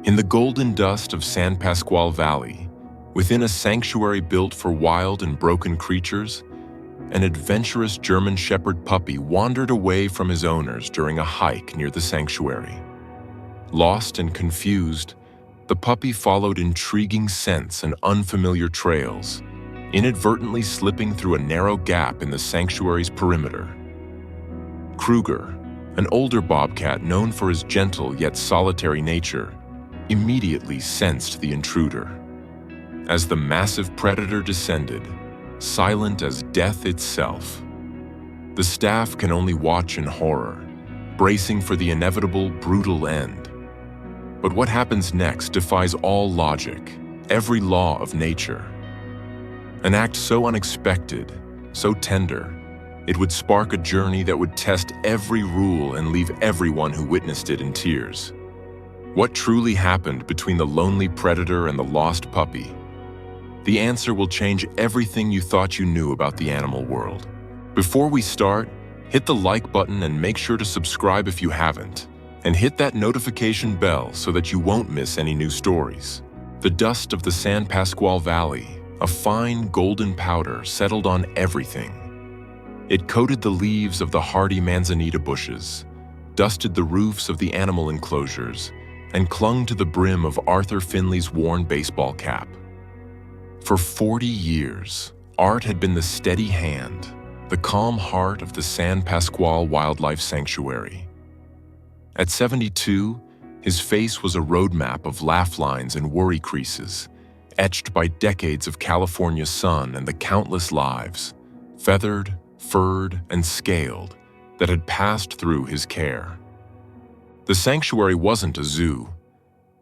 In the golden dust of San Pasqual Valley, within a sanctuary built for wild and broken creatures, an adventurous German Shepherd puppy wandered away from his owners during a hike near the sanctuary. Lost and confused, the puppy followed intriguing scents and unfamiliar trails, inadvertently slipping through a narrow gap in the sanctuary's perimeter. Kruger, an older bobcat known for his gentle yet solitary nature, immediately sensed the intruder. As the massive predator descended, silent as death itself, the staff can only watch in horror, bracing for the inevitable brutal end. But what happens next defies all logic, every law of nature. An act so unexpected, so tender, it would spark a journey that would test every rule and leave everyone who witnessed it in tears. What truly happened between the lonely predator and the lost puppy? The answer will change everything you thought you knew about the animal world. Before we start, hit the like button and make sure to subscribe if you haven't, and hit that notification bell so that you won't miss any new stories. The dust of the San Pasqual Valley, a fine golden powder, settled on everything. It coated the leaves of the hardy manzanita bushes, dusted the roofs of the animal enclosures, and clung to the brim of Arthur Finley's worn baseball cap. For 40 years, Art had been the steady hand, the calm heart of the San Pasqual Wildlife Sanctuary. At 72, his face was a roadmap of laugh lines and worry creases, etched by decades of California sun and the countless lives, feathered, furred, and scaled, that had passed through his care. The sanctuary wasn't a zoo.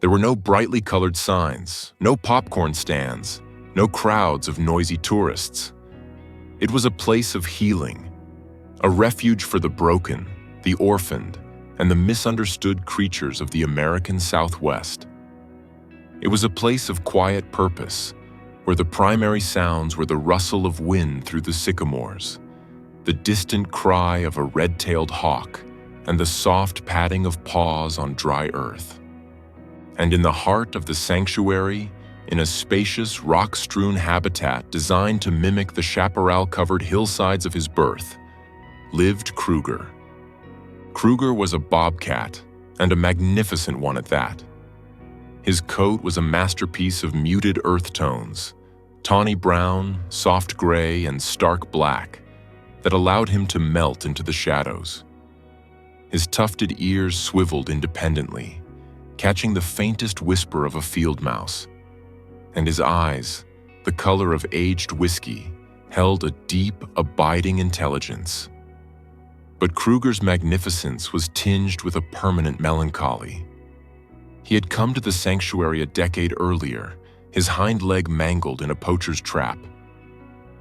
There were no brightly colored signs, no popcorn stands, no crowds of noisy tourists. It was a place of healing, a refuge for the broken, the orphaned, and the misunderstood creatures of the American Southwest. It was a place of quiet purpose, where the primary sounds were the rustle of wind through the sycamores, the distant cry of a red-tailed hawk, and the soft padding of paws on dry earth. And in the heart of the sanctuary, in a spacious, rock-strewn habitat designed to mimic the chaparral-covered hillsides of his birth, lived Kruger. Kruger was a bobcat, and a magnificent one at that. His coat was a masterpiece of muted earth tones, tawny brown, soft gray, and stark black, that allowed him to melt into the shadows. His tufted ears swiveled independently, catching the faintest whisper of a field mouse, and his eyes, the color of aged whiskey, held a deep, abiding intelligence. But Kruger's magnificence was tinged with a permanent melancholy. He had come to the sanctuary a decade earlier, his hind leg mangled in a poacher's trap.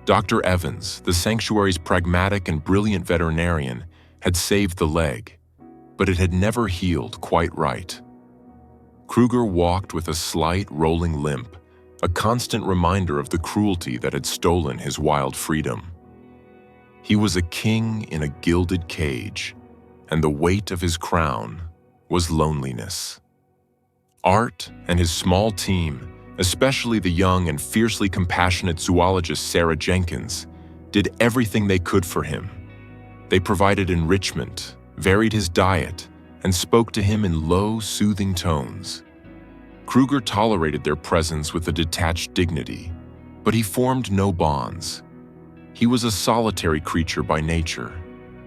Dr. Evans, the sanctuary's pragmatic and brilliant veterinarian, had saved the leg, but it had never healed quite right. Kruger walked with a slight, rolling limp, a constant reminder of the cruelty that had stolen his wild freedom. He was a king in a gilded cage, and the weight of his crown was loneliness. Art and his small team, especially the young and fiercely compassionate zoologist Sarah Jenkins, did everything they could for him. They provided enrichment, varied his diet, and spoke to him in low, soothing tones. Kruger tolerated their presence with a detached dignity, but he formed no bonds. He was a solitary creature by nature,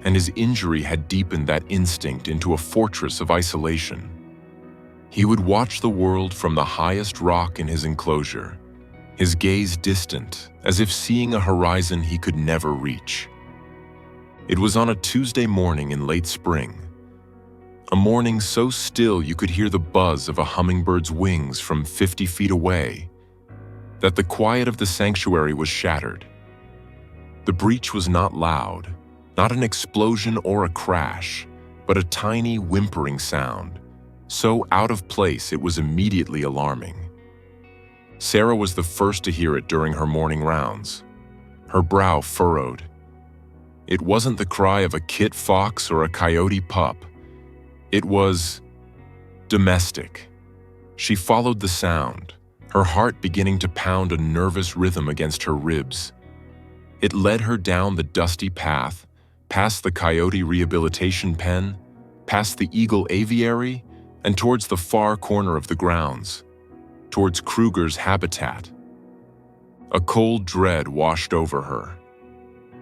and his injury had deepened that instinct into a fortress of isolation. He would watch the world from the highest rock in his enclosure, his gaze distant, as if seeing a horizon he could never reach. It was on a Tuesday morning in late spring, a morning so still you could hear the buzz of a hummingbird's wings from 50 feet away, that the quiet of the sanctuary was shattered. The breach was not loud, not an explosion or a crash, but a tiny whimpering sound, so out of place it was immediately alarming. Sarah was the first to hear it during her morning rounds, her brow furrowed. It wasn't the cry of a kit fox or a coyote pup. It was domestic. She followed the sound, her heart beginning to pound a nervous rhythm against her ribs. It led her down the dusty path, past the coyote rehabilitation pen, past the eagle aviary, and towards the far corner of the grounds, towards Kruger's habitat. A cold dread washed over her.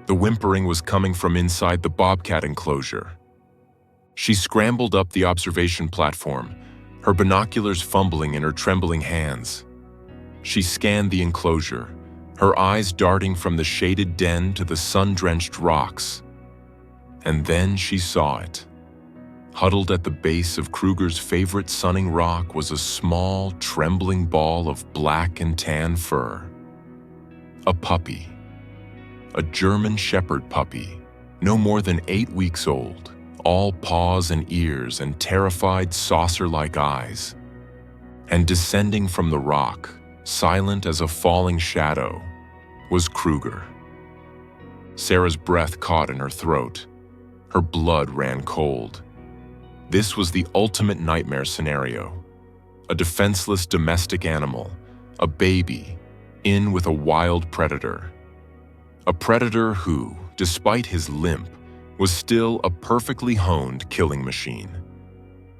The whimpering was coming from inside the Bobcat enclosure. She scrambled up the observation platform, her binoculars fumbling in her trembling hands. She scanned the enclosure, her eyes darting from the shaded den to the sun-drenched rocks. And then she saw it. Huddled at the base of Kruger's favorite sunning rock was a small, trembling ball of black and tan fur. A puppy. A German Shepherd puppy, no more than 8 weeks old, all paws and ears and terrified saucer-like eyes. And descending from the rock, silent as a falling shadow, was Kruger. Sarah's breath caught in her throat. Her blood ran cold. This was the ultimate nightmare scenario. A defenseless domestic animal, a baby, in with a wild predator. A predator who, despite his limp, was still a perfectly honed killing machine.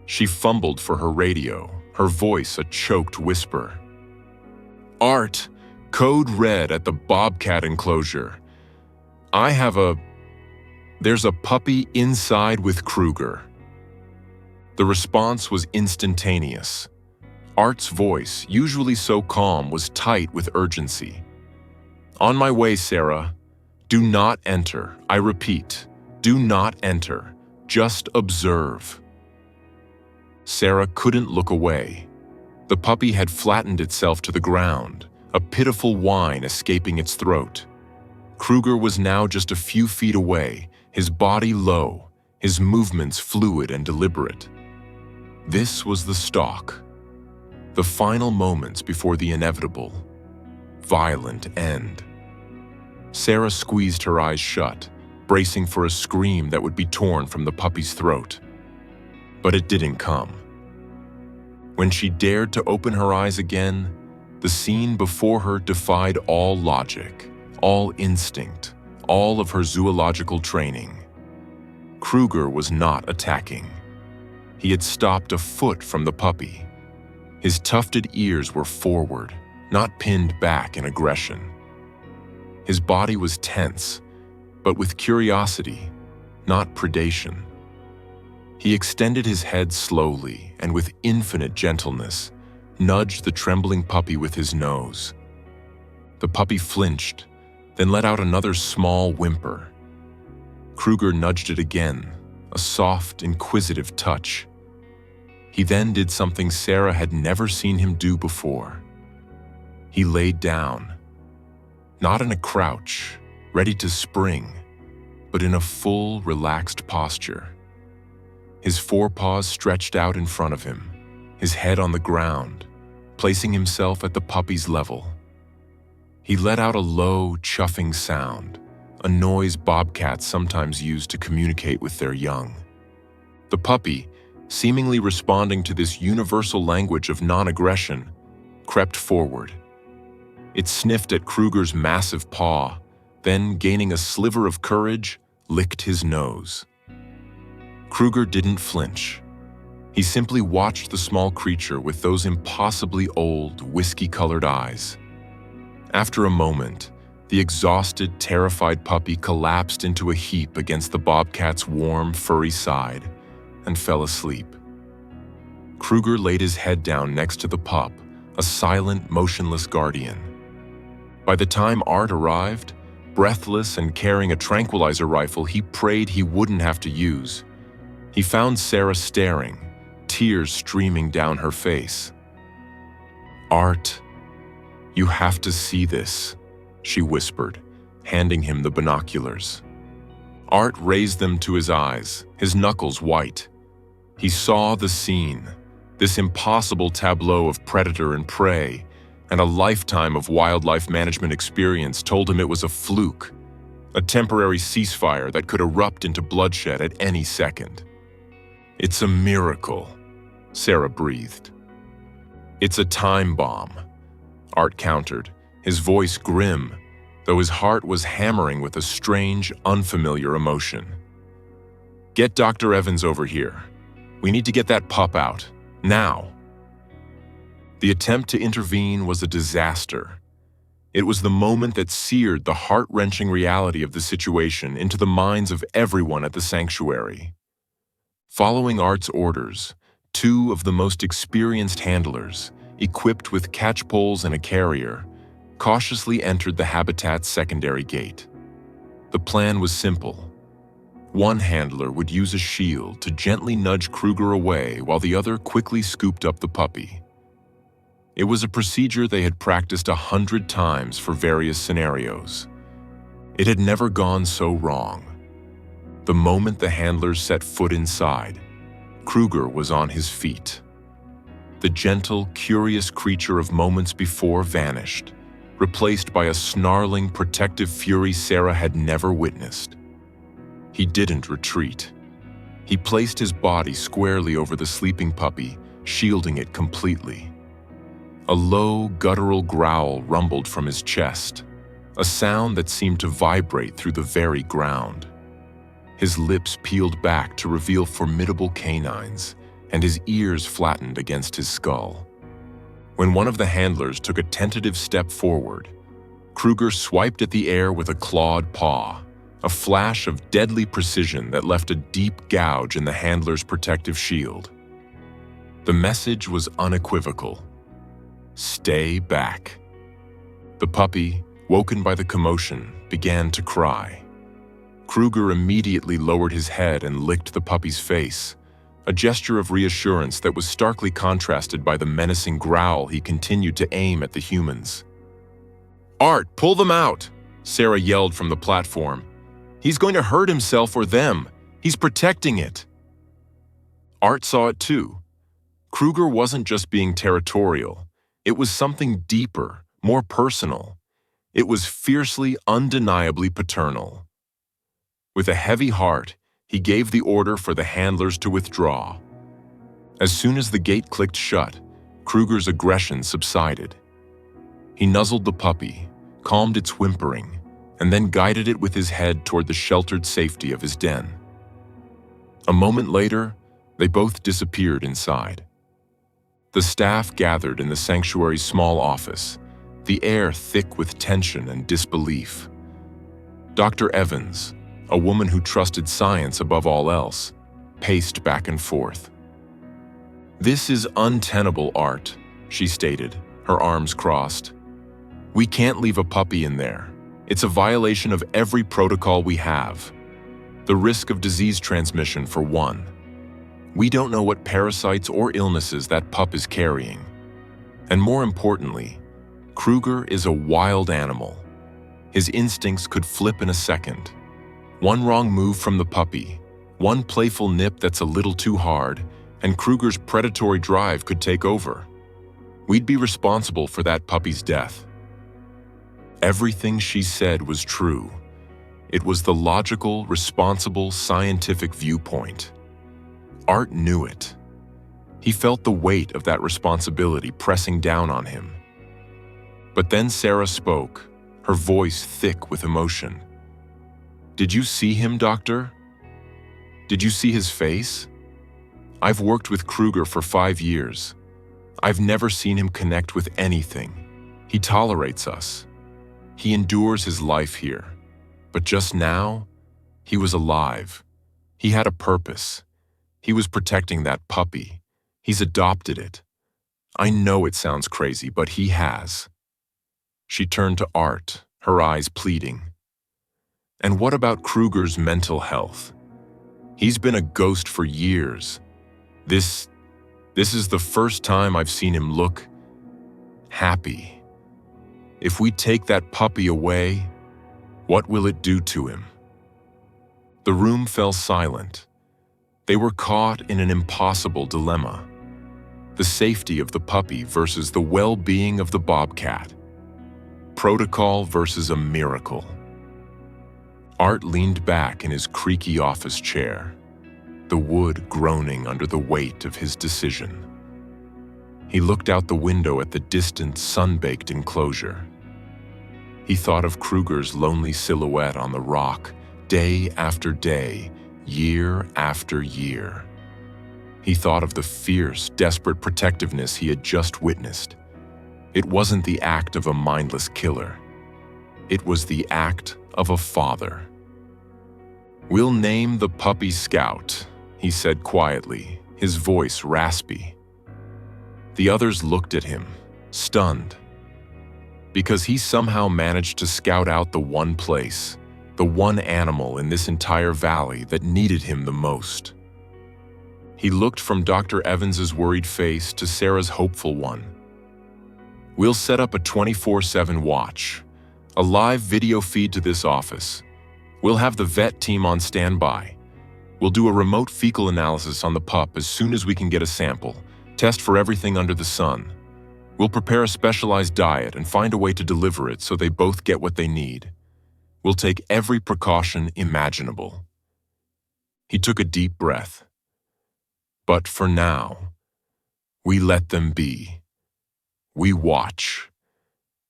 She fumbled for her radio, her voice a choked whisper. "Art, code red at the Bobcat enclosure. There's a puppy inside with Kruger." The response was instantaneous. Art's voice, usually so calm, was tight with urgency. "On my way, Sarah. Do not enter. I repeat, do not enter. Just observe." Sarah couldn't look away. The puppy had flattened itself to the ground, a pitiful whine escaping its throat. Kruger was now just a few feet away, his body low, his movements fluid and deliberate. This was the stalk. The final moments before the inevitable, violent end. Sarah squeezed her eyes shut, bracing for a scream that would be torn from the puppy's throat. But it didn't come. When she dared to open her eyes again, the scene before her defied all logic, all instinct, all of her zoological training. Kruger was not attacking. He had stopped a foot from the puppy. His tufted ears were forward, not pinned back in aggression. His body was tense, but with curiosity, not predation. He extended his head slowly and with infinite gentleness, nudged the trembling puppy with his nose. The puppy flinched, then let out another small whimper. Kruger nudged it again, a soft, inquisitive touch. He then did something Sarah had never seen him do before. He laid down, not in a crouch, ready to spring, but in a full, relaxed posture. His forepaws stretched out in front of him, his head on the ground, placing himself at the puppy's level. He let out a low, chuffing sound, a noise bobcats sometimes use to communicate with their young. The puppy, seemingly responding to this universal language of non-aggression, crept forward. It sniffed at Kruger's massive paw, then, gaining a sliver of courage, licked his nose. Kruger didn't flinch. He simply watched the small creature with those impossibly old, whiskey-colored eyes. After a moment, the exhausted, terrified puppy collapsed into a heap against the bobcat's warm, furry side and fell asleep. Kruger laid his head down next to the pup, a silent, motionless guardian. By the time Art arrived, breathless and carrying a tranquilizer rifle he prayed he wouldn't have to use, he found Sarah staring, tears streaming down her face. "Art, you have to see this," she whispered, handing him the binoculars. Art raised them to his eyes, his knuckles white. He saw the scene, this impossible tableau of predator and prey, and a lifetime of wildlife management experience told him it was a fluke, a temporary ceasefire that could erupt into bloodshed at any second. "It's a miracle," Sarah breathed. "It's a time bomb," Art countered, his voice grim, though his heart was hammering with a strange, unfamiliar emotion. "Get Dr. Evans over here. We need to get that pup out. Now." The attempt to intervene was a disaster. It was the moment that seared the heart-wrenching reality of the situation into the minds of everyone at the sanctuary. Following Art's orders, two of the most experienced handlers, equipped with catch poles and a carrier, cautiously entered the habitat's secondary gate. The plan was simple. One handler would use a shield to gently nudge Kruger away while the other quickly scooped up the puppy. It was a procedure they had practiced 100 times for various scenarios. It had never gone so wrong. The moment the handlers set foot inside, Kruger was on his feet. The gentle, curious creature of moments before vanished, replaced by a snarling, protective fury Sarah had never witnessed. He didn't retreat. He placed his body squarely over the sleeping puppy, shielding it completely. A low, guttural growl rumbled from his chest, a sound that seemed to vibrate through the very ground. His lips peeled back to reveal formidable canines, and his ears flattened against his skull. When one of the handlers took a tentative step forward, Kruger swiped at the air with a clawed paw, a flash of deadly precision that left a deep gouge in the handler's protective shield. The message was unequivocal. Stay back. The puppy, woken by the commotion, began to cry. Kruger immediately lowered his head and licked the puppy's face, a gesture of reassurance that was starkly contrasted by the menacing growl he continued to aim at the humans. "Art, pull them out!" Sarah yelled from the platform. "He's going to hurt himself or them. He's protecting it." Art saw it too. Kruger wasn't just being territorial. It was something deeper, more personal. It was fiercely, undeniably paternal. With a heavy heart, he gave the order for the handlers to withdraw. As soon as the gate clicked shut, Kruger's aggression subsided. He nuzzled the puppy, calmed its whimpering, and then guided it with his head toward the sheltered safety of his den. A moment later, they both disappeared inside. The staff gathered in the sanctuary's small office, the air thick with tension and disbelief. Dr. Evans, a woman who trusted science above all else, paced back and forth. "This is untenable, Art," she stated, her arms crossed. "We can't leave a puppy in there. It's a violation of every protocol we have. The risk of disease transmission, for one. We don't know what parasites or illnesses that pup is carrying. And more importantly, Kruger is a wild animal. His instincts could flip in a second. One wrong move from the puppy, one playful nip that's a little too hard, and Kruger's predatory drive could take over. We'd be responsible for that puppy's death." Everything she said was true. It was the logical, responsible, scientific viewpoint. Art knew it. He felt the weight of that responsibility pressing down on him. But then Sarah spoke, her voice thick with emotion. "Did you see him, Doctor? Did you see his face? I've worked with Kruger for 5 years. I've never seen him connect with anything. He tolerates us. He endures his life here. But just now, he was alive. He had a purpose. He was protecting that puppy. He's adopted it. I know it sounds crazy, but he has." She turned to Art, her eyes pleading. "And what about Kruger's mental health? He's been a ghost for years. This is the first time I've seen him look happy. If we take that puppy away, what will it do to him?" The room fell silent. They were caught in an impossible dilemma. The safety of the puppy versus the well-being of the Bobcat. Protocol versus a miracle. Art leaned back in his creaky office chair, the wood groaning under the weight of his decision. He looked out the window at the distant, sun-baked enclosure. He thought of Kruger's lonely silhouette on the rock, day after day, year after year. He thought of the fierce, desperate protectiveness he had just witnessed. It wasn't the act of a mindless killer. It was the act of a father. "We'll name the puppy Scout," he said quietly, his voice raspy. The others looked at him, stunned, because he somehow managed to scout out the one place, the one animal in this entire valley that needed him the most. He looked from Dr. Evans's worried face to Sarah's hopeful one. "We'll set up a 24/7 watch, a live video feed to this office. We'll have the vet team on standby. We'll do a remote fecal analysis on the pup as soon as we can get a sample, test for everything under the sun. We'll prepare a specialized diet and find a way to deliver it so they both get what they need. We'll take every precaution imaginable." He took a deep breath. "But for now, we let them be. We watch,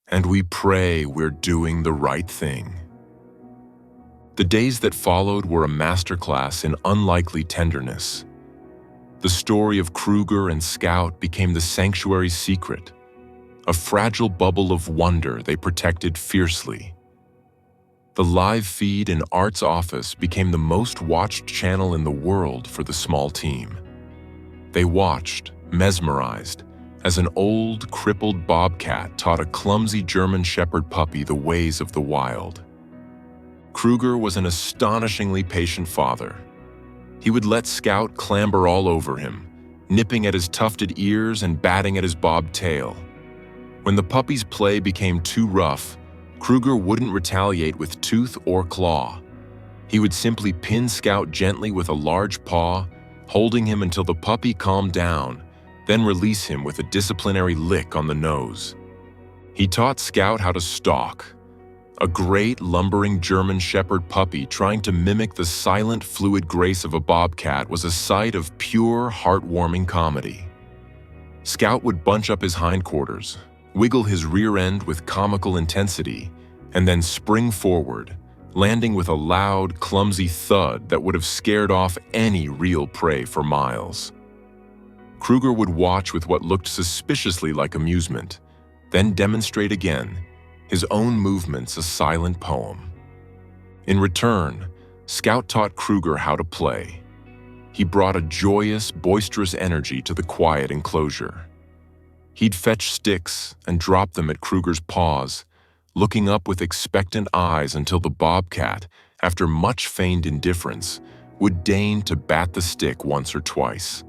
and we pray we're doing the right thing." The days that followed were a masterclass in unlikely tenderness. The story of Kruger and Scout became the sanctuary's secret, a fragile bubble of wonder they protected fiercely. The live feed in Art's office became the most watched channel in the world for the small team. They watched, mesmerized, as an old, crippled Bobcat taught a clumsy German Shepherd puppy the ways of the wild. Kruger was an astonishingly patient father. He would let Scout clamber all over him, nipping at his tufted ears and batting at his bobbed tail. When the puppy's play became too rough, Kruger wouldn't retaliate with tooth or claw. He would simply pin Scout gently with a large paw, holding him until the puppy calmed down, then release him with a disciplinary lick on the nose. He taught Scout how to stalk. A great, lumbering German Shepherd puppy trying to mimic the silent, fluid grace of a Bobcat was a sight of pure, heartwarming comedy. Scout would bunch up his hindquarters, wiggle his rear end with comical intensity, and then spring forward, landing with a loud, clumsy thud that would have scared off any real prey for miles. Kruger would watch with what looked suspiciously like amusement, then demonstrate again, his own movements a silent poem. In return, Scout taught Kruger how to play. He brought a joyous, boisterous energy to the quiet enclosure. He'd fetch sticks and drop them at Kruger's paws, looking up with expectant eyes until the Bobcat, after much feigned indifference, would deign to bat the stick once or twice.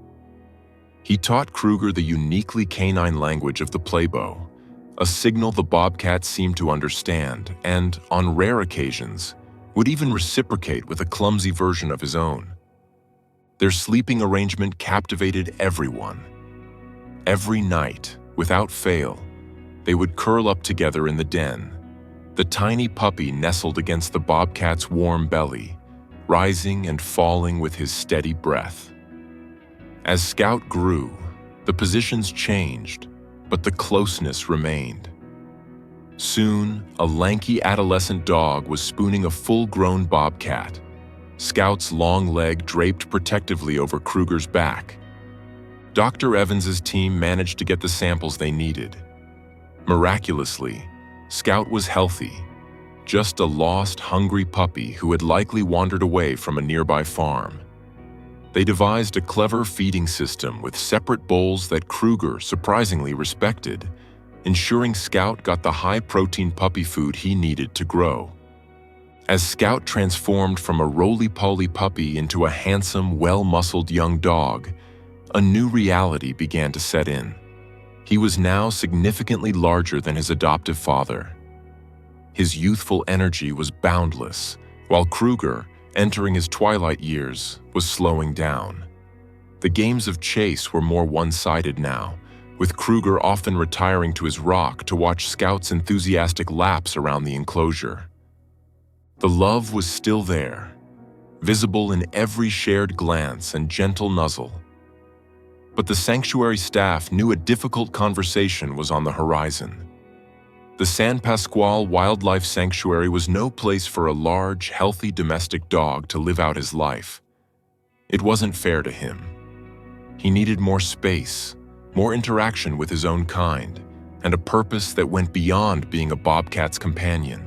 He taught Kruger the uniquely canine language of the playbow, a signal the Bobcat seemed to understand and, on rare occasions, would even reciprocate with a clumsy version of his own. Their sleeping arrangement captivated everyone. Every night, without fail, they would curl up together in the den, the tiny puppy nestled against the Bobcat's warm belly, rising and falling with his steady breath. As Scout grew, the positions changed, but the closeness remained. Soon, a lanky adolescent dog was spooning a full-grown Bobcat, Scout's long leg draped protectively over Kruger's back. Dr. Evans's team managed to get the samples they needed. Miraculously, Scout was healthy, just a lost, hungry puppy who had likely wandered away from a nearby farm. They devised a clever feeding system with separate bowls that Kruger surprisingly respected, ensuring Scout got the high-protein puppy food he needed to grow. As Scout transformed from a roly-poly puppy into a handsome, well-muscled young dog, a new reality began to set in. He was now significantly larger than his adoptive father. His youthful energy was boundless, while Kruger, entering his twilight years, was slowing down. The games of chase were more one-sided now, with Kruger often retiring to his rock to watch Scout's enthusiastic laps around the enclosure. The love was still there, visible in every shared glance and gentle nuzzle. But the sanctuary staff knew a difficult conversation was on the horizon. The San Pasqual Wildlife Sanctuary was no place for a large, healthy domestic dog to live out his life. It wasn't fair to him. He needed more space, more interaction with his own kind, and a purpose that went beyond being a bobcat's companion.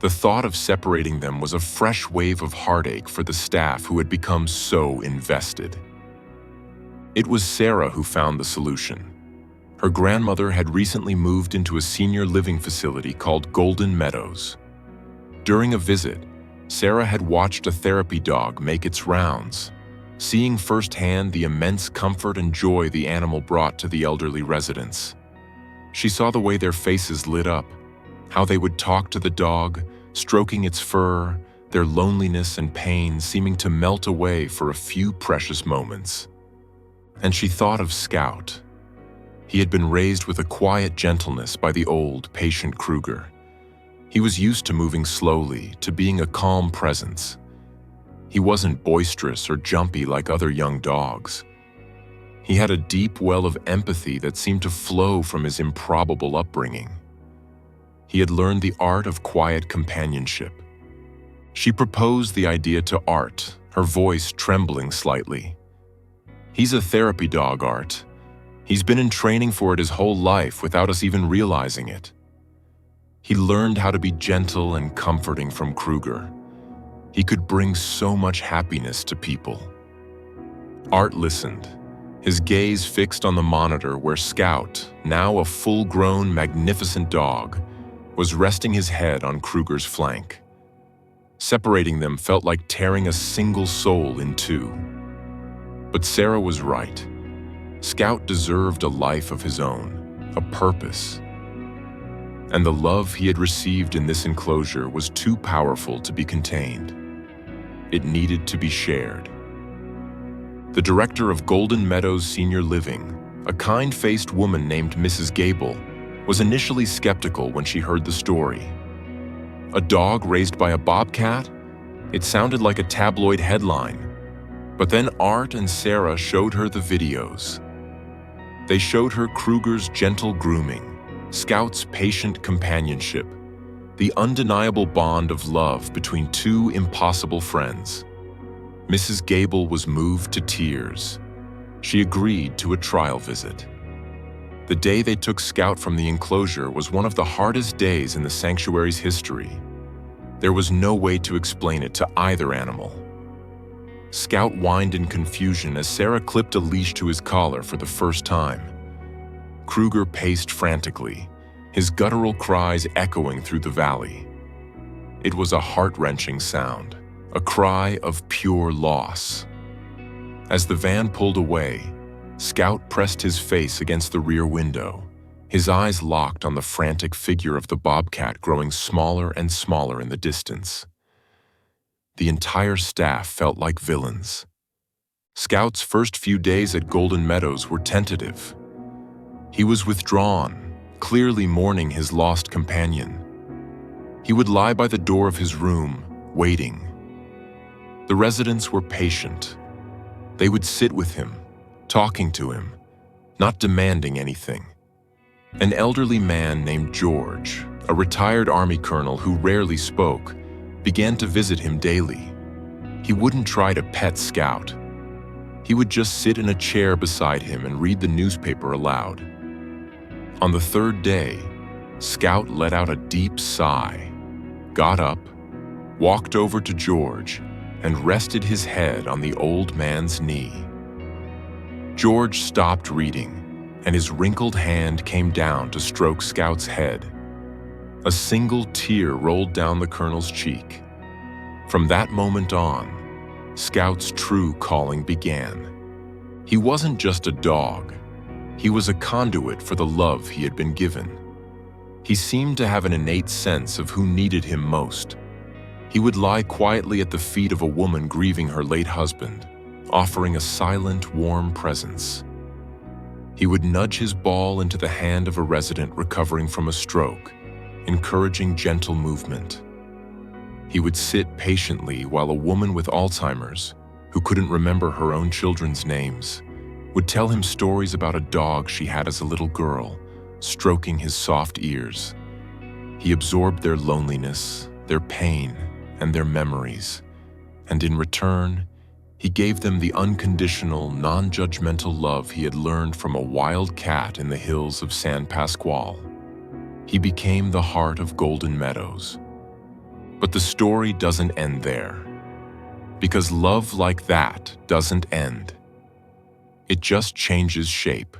The thought of separating them was a fresh wave of heartache for the staff who had become so invested. It was Sarah who found the solution. Her grandmother had recently moved into a senior living facility called Golden Meadows. During a visit, Sarah had watched a therapy dog make its rounds, seeing firsthand the immense comfort and joy the animal brought to the elderly residents. She saw the way their faces lit up, how they would talk to the dog, stroking its fur, their loneliness and pain seeming to melt away for a few precious moments. And she thought of Scout. He had been raised with a quiet gentleness by the old, patient Kruger. He was used to moving slowly, to being a calm presence. He wasn't boisterous or jumpy like other young dogs. He had a deep well of empathy that seemed to flow from his improbable upbringing. He had learned the art of quiet companionship. She proposed the idea to Art, her voice trembling slightly. "He's a therapy dog, Art. He's been in training for it his whole life without us even realizing it." He learned how to be gentle and comforting from Kruger. He could bring so much happiness to people. Art listened, his gaze fixed on the monitor where Scout, now a full-grown, magnificent dog, was resting his head on Kruger's flank. Separating them felt like tearing a single soul in two. But Sarah was right. Scout deserved a life of his own, a purpose. And the love he had received in this enclosure was too powerful to be contained. It needed to be shared. The director of Golden Meadows Senior Living, a kind-faced woman named Mrs. Gable, was initially skeptical when she heard the story. A dog raised by a bobcat? It sounded like a tabloid headline. But then Art and Sarah showed her the videos. They showed her Kruger's gentle grooming, Scout's patient companionship, the undeniable bond of love between two impossible friends. Mrs. Gable was moved to tears. She agreed to a trial visit. The day they took Scout from the enclosure was one of the hardest days in the sanctuary's history. There was no way to explain it to either animal. Scout whined in confusion as Sarah clipped a leash to his collar for the first time. Kruger paced frantically, his guttural cries echoing through the valley. It was a heart-wrenching sound, a cry of pure loss. As the van pulled away, Scout pressed his face against the rear window, his eyes locked on the frantic figure of the bobcat growing smaller and smaller in the distance. The entire staff felt like villains. Scout's first few days at Golden Meadows were tentative. He was withdrawn, clearly mourning his lost companion. He would lie by the door of his room, waiting. The residents were patient. They would sit with him, talking to him, not demanding anything. An elderly man named George, a retired Army colonel who rarely spoke, began to visit him daily. He wouldn't try to pet Scout. He would just sit in a chair beside him and read the newspaper aloud. On the third day, Scout let out a deep sigh, got up, walked over to George, and rested his head on the old man's knee. George stopped reading, and his wrinkled hand came down to stroke Scout's head. A single tear rolled down the colonel's cheek. From that moment on, Scout's true calling began. He wasn't just a dog. He was a conduit for the love he had been given. He seemed to have an innate sense of who needed him most. He would lie quietly at the feet of a woman grieving her late husband, offering a silent, warm presence. He would nudge his ball into the hand of a resident recovering from a stroke, encouraging gentle movement. He would sit patiently while a woman with Alzheimer's, who couldn't remember her own children's names, would tell him stories about a dog she had as a little girl, stroking his soft ears. He absorbed their loneliness, their pain, and their memories, and in return, he gave them the unconditional, non-judgmental love he had learned from a wild cat in the hills of San Pasquale. He became the heart of Golden Meadows. But the story doesn't end there, because love like that doesn't end. It just changes shape.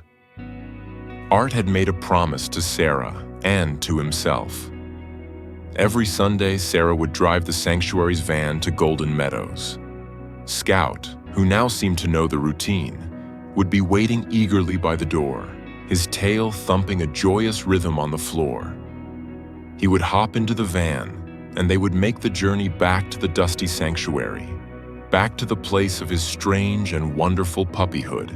Art had made a promise to Sarah and to himself. Every Sunday, Sarah would drive the sanctuary's van to Golden Meadows. Scout, who now seemed to know the routine, would be waiting eagerly by the door, his tail thumping a joyous rhythm on the floor. He would hop into the van, and they would make the journey back to the dusty sanctuary, back to the place of his strange and wonderful puppyhood.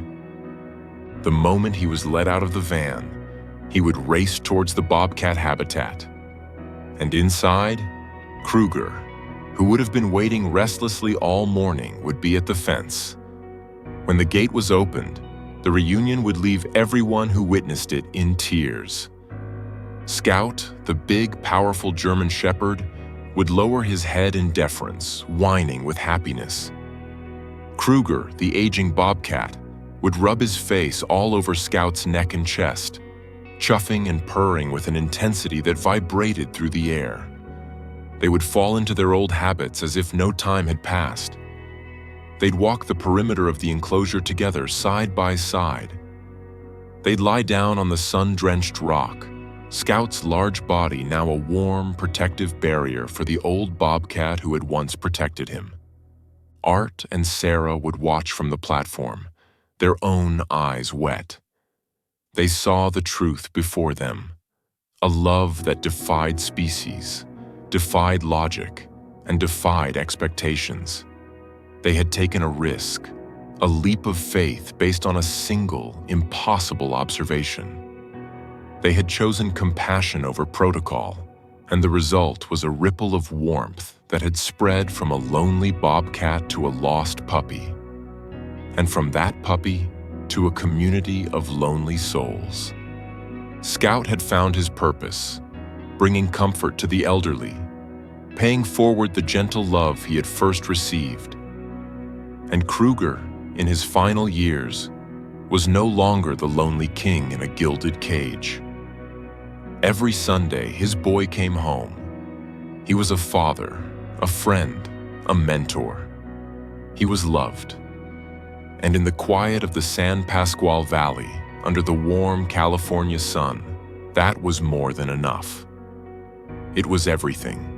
The moment he was let out of the van, he would race towards the Bobcat habitat. And inside, Kruger, who would have been waiting restlessly all morning, would be at the fence. When the gate was opened, the reunion would leave everyone who witnessed it in tears. Scout, the big, powerful German Shepherd, would lower his head in deference, whining with happiness. Kruger, the aging Bobcat, would rub his face all over Scout's neck and chest, chuffing and purring with an intensity that vibrated through the air. They would fall into their old habits as if no time had passed. They'd walk the perimeter of the enclosure together, side by side. They'd lie down on the sun-drenched rock, Scout's large body now a warm, protective barrier for the old Bobcat who had once protected him. Art and Sarah would watch from the platform, their own eyes wet. They saw the truth before them, a love that defied species, defied logic, and defied expectations. They had taken a risk, a leap of faith based on a single, impossible observation. They had chosen compassion over protocol, and the result was a ripple of warmth that had spread from a lonely bobcat to a lost puppy, and from that puppy to a community of lonely souls. Scout had found his purpose, bringing comfort to the elderly, paying forward the gentle love he had first received. And Kruger, in his final years, was no longer the lonely king in a gilded cage. Every Sunday, his boy came home. He was a father, a friend, a mentor. He was loved. And in the quiet of the San Pasquale Valley, under the warm California sun, that was more than enough. It was everything.